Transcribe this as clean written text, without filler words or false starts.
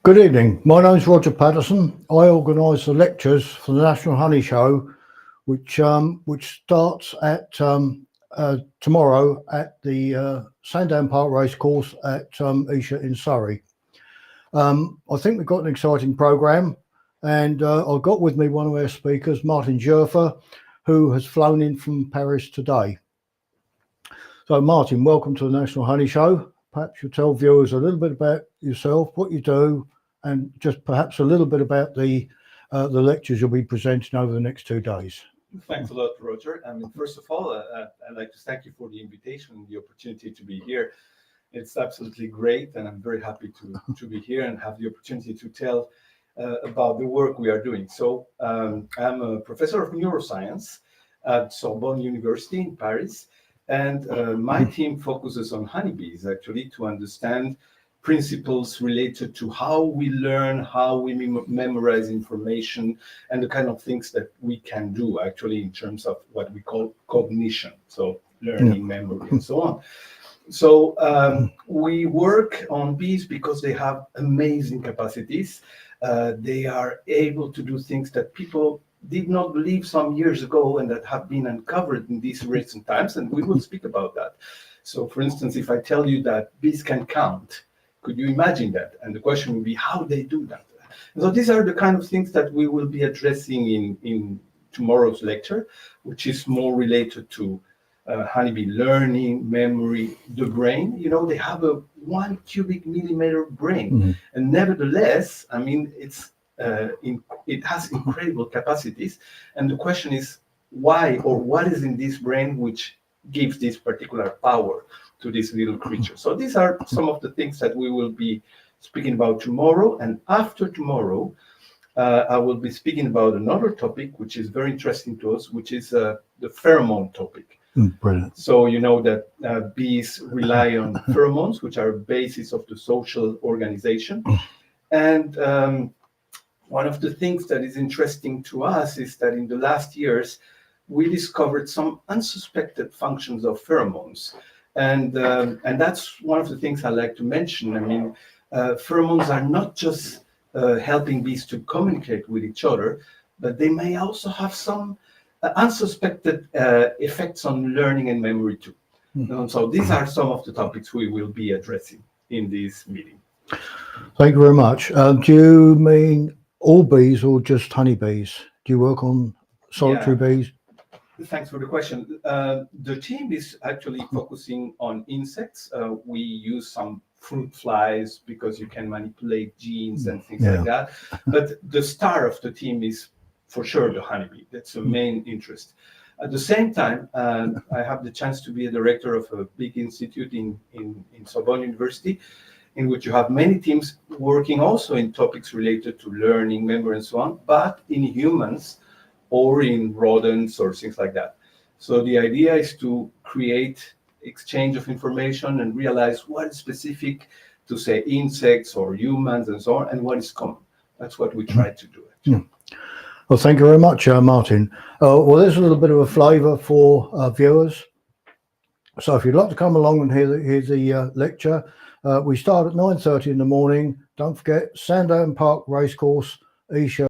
Good evening. My name is Roger Patterson. I organise the lectures for the National Honey Show, which starts at tomorrow at the Sandown Park Racecourse at Esher in Surrey. I think we've got an exciting programme, and I've got with me one of our speakers, Martin Jerfer, who has flown in from Paris today. So Martin, welcome to the National Honey Show. Perhaps you'll tell viewers a little bit about yourself, what you do, and just perhaps a little bit about the lectures you'll be presenting over the next 2 days. Thanks a lot, Roger. I mean, first of all, I'd like to thank you for the invitation and the opportunity to be here. It's absolutely great, and I'm very happy to be here and have the opportunity to tell about the work we are doing. So I'm a professor of neuroscience at Sorbonne University in Paris, and my team focuses on honeybees, actually, to understand principles related to how we learn, how we memorize information, and the kind of things that we can do actually in terms of what we call cognition, so learning, memory, and so on. So we work on bees because they have amazing capacities. They are able to do things that people did not believe some years ago and that have been uncovered in these recent times, and we will speak about that. So for instance, if I tell you that bees can count, could you imagine that? And the question would be how they do that. So these are the kind of things that we will be addressing in tomorrow's lecture, which is more related to honeybee learning, memory, the brain. You know, they have a 1 cubic millimeter brain, and nevertheless, I mean, it has incredible capacities. And the question is why, or what is in this brain which gives this particular power to this little creature. So these are some of the things that we will be speaking about tomorrow. And after tomorrow, I will be speaking about another topic, which is very interesting to us, which is the pheromone topic. Brilliant. So you know that bees rely on pheromones, which are basis of the social organization. And one of the things that is interesting to us is that in the last years, we discovered some unsuspected functions of pheromones. And that's one of the things I like to mention. I mean, pheromones are not just helping bees to communicate with each other, but they may also have some unsuspected effects on learning and memory too. So these are some of the topics we will be addressing in this meeting. Thank you very much. Do you mean all bees or just honeybees? Do you work on solitary bees? Thanks for the question. The team is actually focusing on insects. We use some fruit flies because you can manipulate genes and things like that. But the star of the team is for sure the honeybee. That's the main interest. At the same time, I have the chance to be a director of a big institute in Sorbonne University, in which you have many teams working also in topics related to learning, memory, and so on, but in humans, or in rodents or things like that. So the idea is to create exchange of information and realize what is specific to, say, insects or humans and so on, and what is common. That's what we try to do. Well, thank you very much, Martin. Well, there's a little bit of a flavour for viewers. So if you'd like to come along and hear the lecture, we start at 9:30 in the morning. Don't forget, Sandown Park Racecourse, Esher.